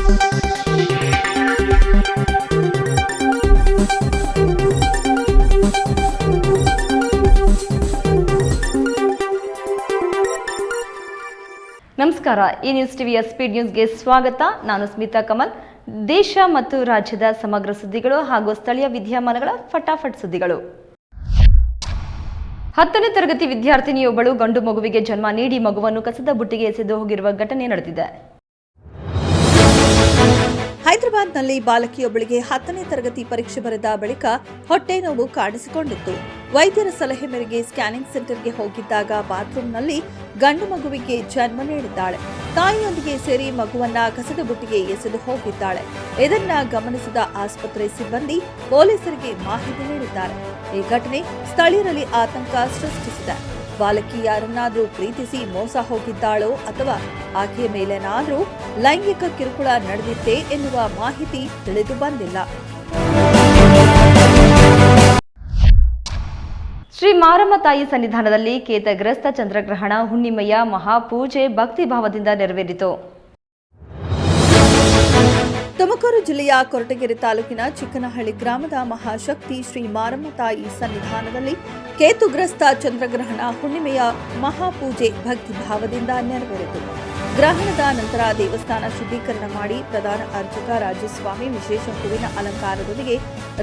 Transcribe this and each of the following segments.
ನಮಸ್ಕಾರ. ಈ ನ್ಯೂಸ್ ಟಿವಿಯ ಸ್ಪೀಡ್ ನ್ಯೂಸ್ಗೆ ಸ್ವಾಗತ. ನಾನು ಸ್ಮಿತಾ ಕಮಲ್. ದೇಶ ಮತ್ತು ರಾಜ್ಯದ ಸಮಗ್ರ ಸುದ್ದಿಗಳು ಹಾಗೂ ಸ್ಥಳೀಯ ವಿದ್ಯಮಾನಗಳ ಫಟಾಫಟ್ ಸುದ್ದಿಗಳು. 10ನೇ ತರಗತಿ ವಿದ್ಯಾರ್ಥಿನಿಯೊಬ್ಬಳು ಗಂಡು ಮಗುವಿಗೆ ಜನ್ಮ ನೀಡಿ ಮಗುವನ್ನು ಕಸದ ಬುಟ್ಟಿಗೆ ಎಸೆದು ಹೋಗಿರುವ ಘಟನೆ ನಡೆದಿದೆ. ಹೈದರಾಬಾದ್ನಲ್ಲಿ ಬಾಲಕಿಯೊಬ್ಬಳಿಗೆ 10ನೇ ತರಗತಿ ಪರೀಕ್ಷೆ ಬರೆದ ಬಳಿಕ ಹೊಟ್ಟೆ ನೋವು ಕಾಣಿಸಿಕೊಂಡಿತ್ತು. ವೈದ್ಯರ ಸಲಹೆ ಮೇರೆಗೆ ಸ್ಕ್ಯಾನಿಂಗ್ ಸೆಂಟರ್ಗೆ ಹೋಗಿದ್ದಾಗ ಬಾತ್ರೂಮ್ನಲ್ಲಿ ಗಂಡು ಮಗುವಿಗೆ ಜನ್ಮ ನೀಡಿದ್ದಾಳೆ. ತಾಯಿಯೊಂದಿಗೆ ಸೇರಿ ಮಗುವನ್ನ ಕಸದ ಬುಟ್ಟಿಗೆ ಎಸೆದು ಹೋಗಿದ್ದಾಳೆ. ಇದನ್ನ ಗಮನಿಸಿದ ಆಸ್ಪತ್ರೆ ಸಿಬ್ಬಂದಿ ಪೊಲೀಸರಿಗೆ ಮಾಹಿತಿ ನೀಡಿದ್ದಾರೆ. ಈ ಘಟನೆ ಸ್ಥಳೀಯರಲ್ಲಿ ಆತಂಕ ಸೃಷ್ಟಿಸಿದೆ. ಬಾಲಕಿ ಯಾರನ್ನಾದ್ರೂ ಪ್ರೀತಿಸಿ ಮೋಸ ಹೋಗಿದ್ದಾಳೋ ಅಥವಾ ಆಕೆಯ ಮೇಲೇನಾದ್ರೂ ಲೈಂಗಿಕ ಕಿರುಕುಳ ನಡೆದಿತ್ತೇ ಎನ್ನುವ ಮಾಹಿತಿ ತಿಳಿದು ಬಂದಿಲ್ಲ. ಶ್ರೀ ಮಾರಮ್ಮ ತಾಯಿ ಸನ್ನಿಧಾನದಲ್ಲಿ ಕೇತಗ್ರಸ್ತ ಚಂದ್ರಗ್ರಹಣ ಹುಣ್ಣಿಮೆಯ ಮಹಾಪೂಜೆ ಭಕ್ತಿ ಭಾವದಿಂದ ನೆರವೇರಿತು. ತುಮಕೂರು ಜಿಲ್ಲೆಯ ಕೊರಟಗೆರೆ ತಾಲೂಕಿನ ಚಿಕ್ಕನಹಳ್ಳಿ ಗ್ರಾಮದ ಮಹಾಶಕ್ತಿ ಶ್ರೀ ಮಾರಮ್ಮ ತಾಯಿ ಸನ್ನಿಧಾನದಲ್ಲಿ ಕೇತುಗ್ರಸ್ತ ಚಂದ್ರಗ್ರಹಣ ಹುಣ್ಣಿಮೆಯ ಮಹಾಪೂಜೆ ಭಕ್ತಿ ಭಾವದಿಂದ ನೆರವೇರಿತು. ಗ್ರಹಣದ ನಂತರ ದೇವಸ್ಥಾನ ಶುದ್ಧೀಕರಣ ಮಾಡಿ ಪ್ರಧಾನ ಅರ್ಚಕ ರಾಜಸ್ವಾಮಿ ವಿಶೇಷ ಹೂವಿನ ಅಲಂಕಾರದೊಂದಿಗೆ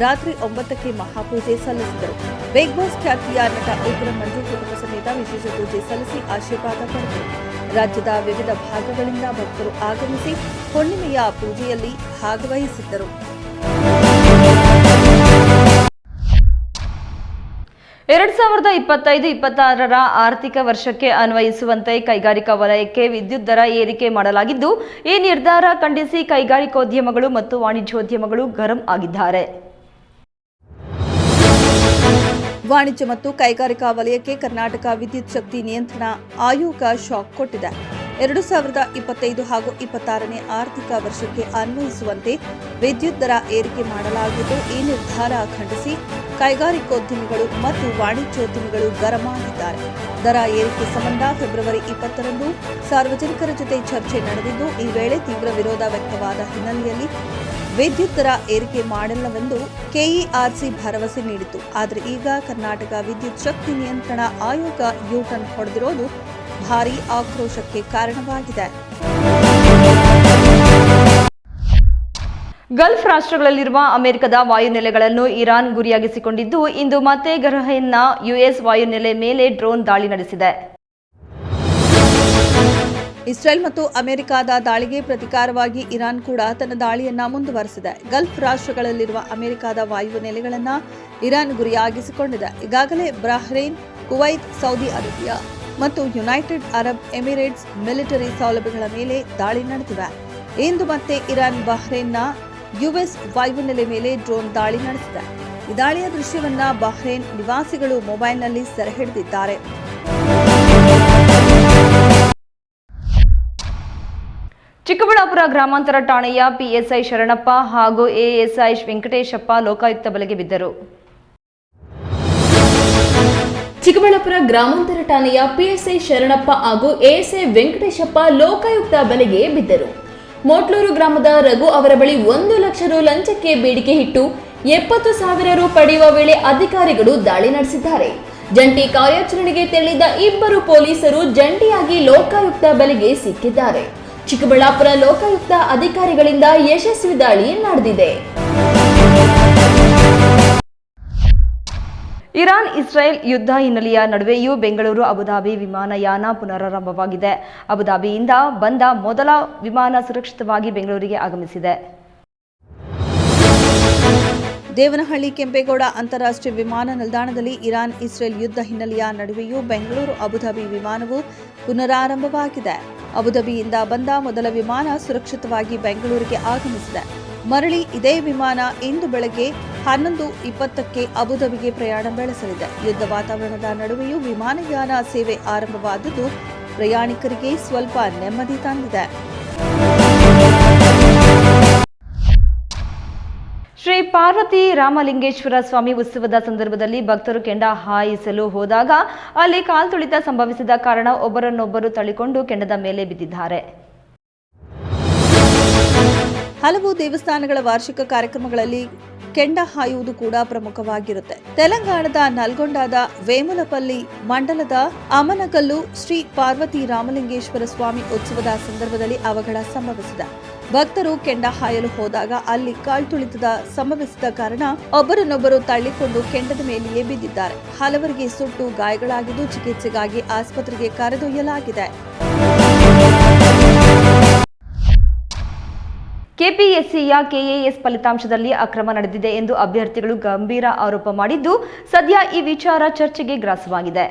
ರಾತ್ರಿ 9ಕ್ಕೆ ಮಹಾಪೂಜೆ ಸಲ್ಲಿಸಿದರು. ಬಿಗ್ ಬಾಸ್ ಖ್ಯಾತಿಯ ನಟ ವಿಕ್ರಮ್ ಮಂಜು ಕುಟುಂಬ ಸಮೇತ ವಿಶೇಷ ಪೂಜೆ ಸಲ್ಲಿಸಿ ಆಶೀರ್ವಾದ ಪಡೆದರು. ರಾಜ್ಯದ ವಿವಿಧ ಭಾಗಗಳಿಂದ ಭಕ್ತರು ಆಗಮಿಸಿ ಹುಣ್ಣಿಮೆಯ ಪೂಜೆಯಲ್ಲಿ ಭಾಗವಹಿಸಿದ್ದರು. 2025-26ರ ಆರ್ಥಿಕ ವರ್ಷಕ್ಕೆ ಅನ್ವಯಿಸುವಂತೆ ಕೈಗಾರಿಕಾ ವಲಯಕ್ಕೆ ವಿದ್ಯುತ್ ದರ ಏರಿಕೆ ಮಾಡಲಾಗಿದ್ದು, ಈ ನಿರ್ಧಾರ ಖಂಡಿಸಿ ಕೈಗಾರಿಕೋದ್ಯಮಗಳು ಮತ್ತು ವಾಣಿಜ್ಯೋದ್ಯಮಗಳು ಗರಂ ಆಗಿದ್ದಾರೆ. ವಾಣಿಜ್ಯ ಮತ್ತು ಕೈಗಾರಿಕಾ ವಲಯಕ್ಕೆ ಕರ್ನಾಟಕ ವಿದ್ಯುತ್ ಶಕ್ತಿ ನಿಯಂತ್ರಣ ಆಯೋಗ ಶಾಕ್ ಕೊಟ್ಟಿದೆ. 2025 ಹಾಗೂ 26ನೇ ಆರ್ಥಿಕ ವರ್ಷಕ್ಕೆ ಅನ್ವಯಿಸುವಂತೆ ವಿದ್ಯುತ್ ದರ ಏರಿಕೆ ಮಾಡಲಾಗಿದ್ದು, ಈ ನಿರ್ಧಾರ ಖಂಡಿಸಿ ಕೈಗಾರಿಕೋದ್ಯಮಿಗಳು ಮತ್ತು ವಾಣಿಜ್ಯೋದ್ಯಮಿಗಳು ಗರಂ ಆಗಿದ್ದಾರೆ. ದರ ಏರಿಕೆ ಸಂಬಂಧ ಫೆಬ್ರವರಿ 20ರಂದು ಸಾರ್ವಜನಿಕರ ಜೊತೆ ಚರ್ಚೆ ನಡೆದಿದ್ದು, ಈ ವೇಳೆ ತೀವ್ರ ವಿರೋಧ ವ್ಯಕ್ತವಾದ ಹಿನ್ನೆಲೆಯಲ್ಲಿ ವಿದ್ಯುತ್ ದರ ಏರಿಕೆ ಮಾಡಿಲ್ಲವೆಂದು ಕೆಇಆರ್ಸಿ ಭರವಸೆ ನೀಡಿತು. ಆದರೆ ಈಗ ಕರ್ನಾಟಕ ವಿದ್ಯುತ್ ಶಕ್ತಿ ನಿಯಂತ್ರಣ ಆಯೋಗ ಯೂಟರ್ನ್ ಹೊಡೆದಿರೋದು ಭಾರೀ ಆಕ್ರೋಶಕ್ಕೆ ಕಾರಣವಾಗಿದೆ. ಗಲ್ಫ್ ರಾಷ್ಟ್ರಗಳಲ್ಲಿರುವ ಅಮೆರಿಕದ ವಾಯುನೆಲೆಗಳನ್ನು ಇರಾನ್ ಗುರಿಯಾಗಿಸಿಕೊಂಡಿದ್ದು, ಇಂದು ಮತ್ತೆ ಬಹ್ರೇನ್ನ ಯುಎಸ್ ವಾಯುನೆಲೆ ಮೇಲೆ ಡ್ರೋನ್ ದಾಳಿ ನಡೆಸಿದೆ. ಇಸ್ರೇಲ್ ಮತ್ತು ಅಮೆರಿಕದ ದಾಳಿಗೆ ಪ್ರತಿಕಾರವಾಗಿ ಇರಾನ್ ಕೂಡ ತನ್ನ ದಾಳಿಯನ್ನ ಮುಂದುವರೆಸಿದೆ. ಗಲ್ಫ್ ರಾಷ್ಟ್ರಗಳಲ್ಲಿರುವ ಅಮೆರಿಕದ ವಾಯುನೆಲೆಗಳನ್ನು ಇರಾನ್ ಗುರಿಯಾಗಿಸಿಕೊಂಡಿದೆ. ಈಗಾಗಲೇ ಬಹ್ರೇನ್, ಕುವೈತ್, ಸೌದಿ ಅರೇಬಿಯಾ ಮತ್ತು ಯುನೈಟೆಡ್ ಅರಬ್ ಎಮಿರೇಟ್ಸ್ ಮಿಲಿಟರಿ ಸೌಲಭ್ಯಗಳ ಮೇಲೆ ದಾಳಿ ನಡೆದಿವೆ. ಇಂದು ಮತ್ತೆ ಇರಾನ್ ಬಹ್ರೇನ್ನ ಯುಎಸ್ ವಾಯುನೆಲೆ ಮೇಲೆ ಡ್ರೋನ್ ದಾಳಿ ನಡೆಸಿದೆ. ಈ ದಾಳಿಯ ದೃಶ್ಯವನ್ನ ಬಹ್ರೇನ್ ನಿವಾಸಿಗಳು ಮೊಬೈಲ್ನಲ್ಲಿ ಸೆರೆ ಹಿಡಿದಿದ್ದಾರೆ. ಚಿಕ್ಕಬಳ್ಳಾಪುರ ಗ್ರಾಮಾಂತರ ಠಾಣೆಯ ಪಿಎಸ್ಐ ಶರಣಪ್ಪ ಹಾಗೂ ಎಎಸ್ಐ ವೆಂಕಟೇಶಪ್ಪ ಲೋಕಾಯುಕ್ತ ಬಲೆಗೆ ಬಿದ್ದರು. ಚಿಕ್ಕಬಳ್ಳಾಪುರ ಗ್ರಾಮಾಂತರ ಠಾಣೆಯ ಪಿಎಸ್ಐ ಶರಣಪ್ಪ ಹಾಗೂ ಎಎಸ್ಐ ವೆಂಕಟೇಶಪ್ಪ ಲೋಕಾಯುಕ್ತ ಬಲೆಗೆ ಬಿದ್ದರು. ಮೋಟ್ಲೂರು ಗ್ರಾಮದ ರಘು ಅವರ ಬಳಿ 1 ಲಕ್ಷ ರು ಲಂಚಕ್ಕೆ ಬೇಡಿಕೆ ಇಟ್ಟು 70,000 ರು ಪಡೆಯುವ ವೇಳೆ ಅಧಿಕಾರಿಗಳು ದಾಳಿ ನಡೆಸಿದ್ದಾರೆ. ಜಂಟಿ ಕಾರ್ಯಾಚರಣೆಗೆ ತೆರಳಿದ 2 ಪೊಲೀಸರು ಜಂಟಿಯಾಗಿ ಲೋಕಾಯುಕ್ತ ಬಲೆಗೆ ಸಿಕ್ಕಿದ್ದಾರೆ. ಚಿಕ್ಕಬಳ್ಳಾಪುರ ಲೋಕಾಯುಕ್ತ ಅಧಿಕಾರಿಗಳಿಂದ ಯಶಸ್ವಿ ದಾಳಿ ನಡೆದಿದೆ. ಇರಾನ್ ಇಸ್ರೇಲ್ ಯುದ್ಧ ಹಿನ್ನೆಲೆಯ ನಡುವೆಯೂ ಬೆಂಗಳೂರು ಅಬುಧಾಬಿ ವಿಮಾನಯಾನ ಪುನರಾರಂಭವಾಗಿದೆ. ಅಬುಧಾಬಿಯಿಂದ ಬಂದ ಮೊದಲ ವಿಮಾನ ಸುರಕ್ಷಿತವಾಗಿ ಬೆಂಗಳೂರಿಗೆ ಆಗಮಿಸಿದೆ. ದೇವನಹಳ್ಳಿ ಕೆಂಪೇಗೌಡ ಅಂತಾರಾಷ್ಟ್ರೀಯ ವಿಮಾನ ನಿಲ್ದಾಣದಲ್ಲಿ ಇರಾನ್ ಇಸ್ರೇಲ್ ಯುದ್ಧ ಹಿನ್ನೆಲೆಯ ನಡುವೆಯೂ ಬೆಂಗಳೂರು ಅಬುಧಾಬಿ ವಿಮಾನವು ಪುನರಾರಂಭವಾಗಿದೆ. ಅಬುಧಾಬಿಯಿಂದ ಬಂದ ಮೊದಲ ವಿಮಾನ ಸುರಕ್ಷಿತವಾಗಿ ಬೆಂಗಳೂರಿಗೆ ಆಗಮಿಸಿದೆ. ಮರಳಿ ಇದೇ ವಿಮಾನ ಇಂದು ಬೆಳಗ್ಗೆ 11:20ಕ್ಕೆ ಅಬುಧಾಬಿಗೆ ಪ್ರಯಾಣ ಬೆಳೆಸಲಿದೆ. ಯುದ್ಧ ವಾತಾವರಣದ ನಡುವೆಯೂ ವಿಮಾನಯಾನ ಸೇವೆ ಆರಂಭವಾದದ್ದು ಪ್ರಯಾಣಿಕರಿಗೆ ಸ್ವಲ್ಪ ನೆಮ್ಮದಿ ತಂದಿದೆ. ಶ್ರೀ ಪಾರ್ವತಿ ರಾಮಲಿಂಗೇಶ್ವರ ಸ್ವಾಮಿ ಉತ್ಸವದ ಸಂದರ್ಭದಲ್ಲಿ ಭಕ್ತರು ಕೆಂಡ ಹಾಯಿಸಲು ಹೋದಾಗ ಅಲ್ಲಿ ಕಾಲ್ತುಳಿತ ಸಂಭವಿಸಿದ ಕಾರಣ ಒಬ್ಬರನ್ನೊಬ್ಬರು ತಳ್ಳಿಕೊಂಡು ಕೆಂಡದ ಮೇಲೆ ಬಿದ್ದಿದ್ದಾರೆ. ಹಲವು ದೇವಸ್ಥಾನಗಳ ವಾರ್ಷಿಕ ಕಾರ್ಯಕ್ರಮಗಳಲ್ಲಿ ಕೆಂಡ ಹಾಯುವುದು ಕೂಡ ಪ್ರಮುಖವಾಗಿರುತ್ತೆ. ತೆಲಂಗಾಣದ ನಲ್ಗೊಂಡಾದ ವೇಮುಲಪಲ್ಲಿ ಮಂಡಲದ ಅಮನಗಲ್ಲು ಶ್ರೀ ಪಾರ್ವತಿ ರಾಮಲಿಂಗೇಶ್ವರ ಸ್ವಾಮಿ ಉತ್ಸವದ ಸಂದರ್ಭದಲ್ಲಿ ಅವಘಡ ಸಂಭವಿಸಿದೆ. ಭಕ್ತರು ಕೆಂಡ ಹಾಯಲು ಹೋದಾಗ ಅಲ್ಲಿ ಕಾಲ್ತುಳಿತದ ಸಂಭವಿಸಿದ ಕಾರಣ ಒಬ್ಬರನ್ನೊಬ್ಬರು ತಳ್ಳಿಕೊಂಡು ಕೆಂಡದ ಮೇಲೆಯೇ ಬಿದ್ದಿದ್ದಾರೆ. ಹಲವರಿಗೆ ಸುಟ್ಟು ಗಾಯಗಳಾಗಿದ್ದು ಚಿಕಿತ್ಸೆಗಾಗಿ ಆಸ್ಪತ್ರೆಗೆ ಕರೆದೊಯ್ಯಲಾಗಿದೆ. ಕೆಪಿಎಸ್ಸಿಯ ಕೆಎಎಸ್ ಫಲಿತಾಂಶದಲ್ಲಿ ಅಕ್ರಮ ನಡೆದಿದೆ ಎಂದು ಅಭ್ಯರ್ಥಿಗಳು ಗಂಭೀರ ಆರೋಪ ಮಾಡಿದ್ದು, ಸದ್ಯ ಈ ವಿಚಾರ ಚರ್ಚೆಗೆ ಗ್ರಾಸವಾಗಿದೆ.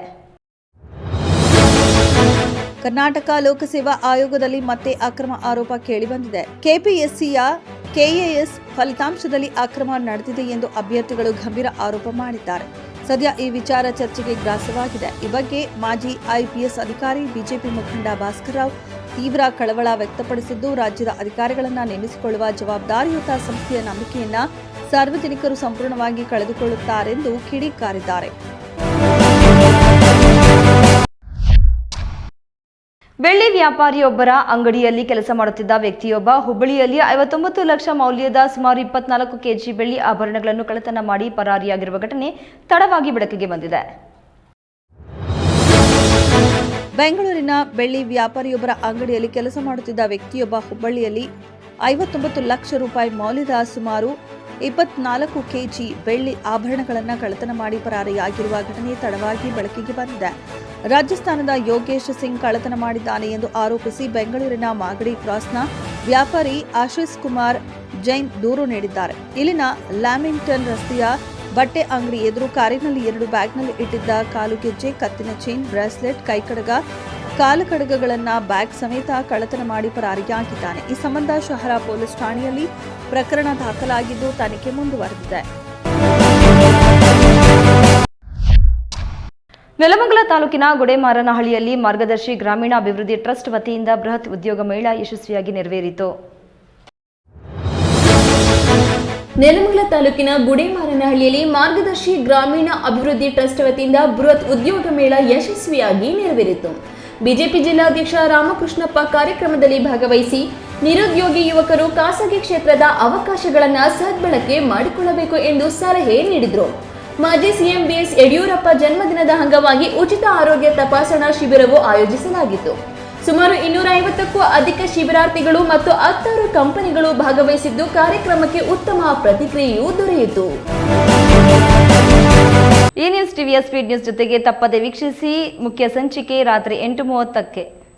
ಕರ್ನಾಟಕ ಲೋಕಸೇವಾ ಆಯೋಗದಲ್ಲಿ ಮತ್ತೆ ಅಕ್ರಮ ಆರೋಪ ಕೇಳಿಬಂದಿದೆ. ಕೆಪಿಎಸ್ಸಿಯ ಕೆಎಎಸ್ ಫಲಿತಾಂಶದಲ್ಲಿ ಅಕ್ರಮ ನಡೆದಿದೆ ಎಂದು ಅಭ್ಯರ್ಥಿಗಳು ಗಂಭೀರ ಆರೋಪ ಮಾಡಿದ್ದಾರೆ. ಸದ್ಯ ಈ ವಿಚಾರ ಚರ್ಚೆಗೆ ಗ್ರಾಸವಾಗಿದೆ. ಈ ಬಗ್ಗೆ ಮಾಜಿ ಐಪಿಎಸ್ ಅಧಿಕಾರಿ ಬಿಜೆಪಿ ಮುಖಂಡ ಭಾಸ್ಕರ್ ರಾವ್ ತೀವ್ರ ಕಳವಳ ವ್ಯಕ್ತಪಡಿಸಿದ್ದು, ರಾಜ್ಯದ ಅಧಿಕಾರಿಗಳನ್ನ ನೇಮಿಸಿಕೊಳ್ಳುವ ಜವಾಬ್ದಾರಿಯುತ ಸಂಸ್ಥೆಯ ನಂಬಿಕೆಯನ್ನ ಸಾರ್ವಜನಿಕರು ಸಂಪೂರ್ಣವಾಗಿ ಕಳೆದುಕೊಳ್ಳುತ್ತಾರೆಂದು ಕಿಡಿಕಾರಿದ್ದಾರೆ. ಬೆಳ್ಳಿ ವ್ಯಾಪಾರಿಯೊಬ್ಬರ ಅಂಗಡಿಯಲ್ಲಿ ಕೆಲಸ ಮಾಡುತ್ತಿದ್ದ ವ್ಯಕ್ತಿಯೊಬ್ಬ ಹುಬ್ಬಳ್ಳಿಯಲ್ಲಿ 59 ಲಕ್ಷ ಮೌಲ್ಯದ ಸುಮಾರು 24 ಕೆಜಿ ಬೆಳ್ಳಿ ಆಭರಣಗಳನ್ನು ಕಳ್ಳತನ ಮಾಡಿ ಪರಾರಿಯಾಗಿರುವ ಘಟನೆ ತಡವಾಗಿ ಬೆಳಕಿಗೆ ಬಂದಿದೆ. ಬೆಂಗಳೂರಿನ ಬೆಳ್ಳಿ ವ್ಯಾಪಾರಿಯೊಬ್ಬರ ಅಂಗಡಿಯಲ್ಲಿ ಕೆಲಸ ಮಾಡುತ್ತಿದ್ದ ವ್ಯಕ್ತಿಯೊಬ್ಬ ಹುಬ್ಬಳ್ಳಿಯಲ್ಲಿ 59 ಲಕ್ಷ ರೂಪಾಯಿ ಮೌಲ್ಯದ ಸುಮಾರು 24 ಕೆಜಿ ಬೆಳ್ಳಿ ಆಭರಣಗಳನ್ನು ಕಳ್ಳತನ ಮಾಡಿ ಪರಾರಿಯಾಗಿರುವ ಘಟನೆ ತಡವಾಗಿ ಬೆಳಕಿಗೆ ಬಂದಿದೆ. ರಾಜಸ್ಥಾನದ ಯೋಗೇಶ್ ಸಿಂಗ್ ಕಳ್ಳತನ ಮಾಡಿದ್ದಾನೆ ಎಂದು ಆರೋಪಿಸಿ ಬೆಂಗಳೂರಿನ ಮಾಗಡಿ ಕ್ರಾಸ್ನ ವ್ಯಾಪಾರಿ ಆಶೀಶ್ ಕುಮಾರ್ ಜೈನ್ ದೂರು ನೀಡಿದ್ದಾರೆ. ಇಲ್ಲಿನ ಲ್ಯಾಮಿಂಗ್ಟನ್ ರಸ್ತೆಯ ಬಟ್ಟೆ ಅಂಗಡಿ ಎದುರು ಕಾರಿನಲ್ಲಿ 2 ಬ್ಯಾಗ್ನಲ್ಲಿ ಇಟ್ಟಿದ್ದ ಕಾಲುಗೆಜ್ಜೆ, ಕತ್ತಿನ ಚೈನ್, ಬ್ರೇಸ್ಲೆಟ್, ಕೈಕಡಗ, ಕಾಲುಕಡಗಗಳನ್ನ ಬ್ಯಾಗ್ ಸಮೇತ ಕಳ್ಳತನ ಮಾಡಿ ಪರಾರಿಯಾಗಿದ್ದಾನೆ. ಈ ಸಂಬಂಧ ಶಹರ ಪೊಲೀಸ್ ಠಾಣೆಯಲ್ಲಿ ಪ್ರಕರಣ ದಾಖಲಾಗಿದ್ದು ತನಿಖೆ ಮುಂದುವರೆದಿದೆ. ನೆಲಮಂಗಲ ತಾಲೂಕಿನ ಗುಡೇಮಾರನಹಳ್ಳಿಯಲ್ಲಿ ಮಾರ್ಗದರ್ಶಿ ಗ್ರಾಮೀಣ ಅಭಿವೃದ್ಧಿ ಟ್ರಸ್ಟ್ ವತಿಯಿಂದ ಬೃಹತ್ ಉದ್ಯೋಗ ಮೇಳ ಯಶಸ್ವಿಯಾಗಿ ನೆರವೇರಿತು. ನೆಲಮಂಗಲ ತಾಲೂಕಿನ ಗುಡೇಮಾರನಹಳ್ಳಿಯಲ್ಲಿ ಮಾರ್ಗದರ್ಶಿ ಗ್ರಾಮೀಣ ಅಭಿವೃದ್ಧಿ ಟ್ರಸ್ಟ್ ವತಿಯಿಂದ ಬೃಹತ್ ಉದ್ಯೋಗ ಮೇಳ ಯಶಸ್ವಿಯಾಗಿ ನೆರವೇರಿತು. ಬಿಜೆಪಿ ಜಿಲ್ಲಾಧ್ಯಕ್ಷ ರಾಮಕೃಷ್ಣಪ್ಪ ಕಾರ್ಯಕ್ರಮದಲ್ಲಿ ಭಾಗವಹಿಸಿ ನಿರುದ್ಯೋಗಿ ಯುವಕರು ಖಾಸಗಿ ಕ್ಷೇತ್ರದ ಅವಕಾಶಗಳನ್ನು ಸದ್ಬಳಕೆ ಮಾಡಿಕೊಳ್ಳಬೇಕು ಎಂದು ಸಲಹೆ ನೀಡಿದರು. ಮಾಜಿ ಸಿಎಂ ಬಿಎಸ್ ಯಡಿಯೂರಪ್ಪ ಜನ್ಮದಿನದ ಅಂಗವಾಗಿ ಉಚಿತ ಆರೋಗ್ಯ ತಪಾಸಣಾ ಶಿಬಿರವು ಆಯೋಜಿಸಲಾಗಿತ್ತು. ಸುಮಾರು 250ಕ್ಕೂ ಅಧಿಕ ಶಿಬಿರಾರ್ಥಿಗಳು ಮತ್ತು 16 ಕಂಪನಿಗಳು ಭಾಗವಹಿಸಿದ್ದು ಕಾರ್ಯಕ್ರಮಕ್ಕೆ ಉತ್ತಮ ಪ್ರತಿಕ್ರಿಯೆಯೂ ದೊರೆಯಿತು. ಈ ನ್ಯೂಸ್ ಟಿವಿಯ ಸ್ಪೀಡ್ ನ್ಯೂಸ್ ಜೊತೆಗೆ ತಪ್ಪದೆ ವೀಕ್ಷಿಸಿ. ಮುಖ್ಯ ಸಂಚಿಕೆ ರಾತ್ರಿ 8:30ಕ್ಕೆ.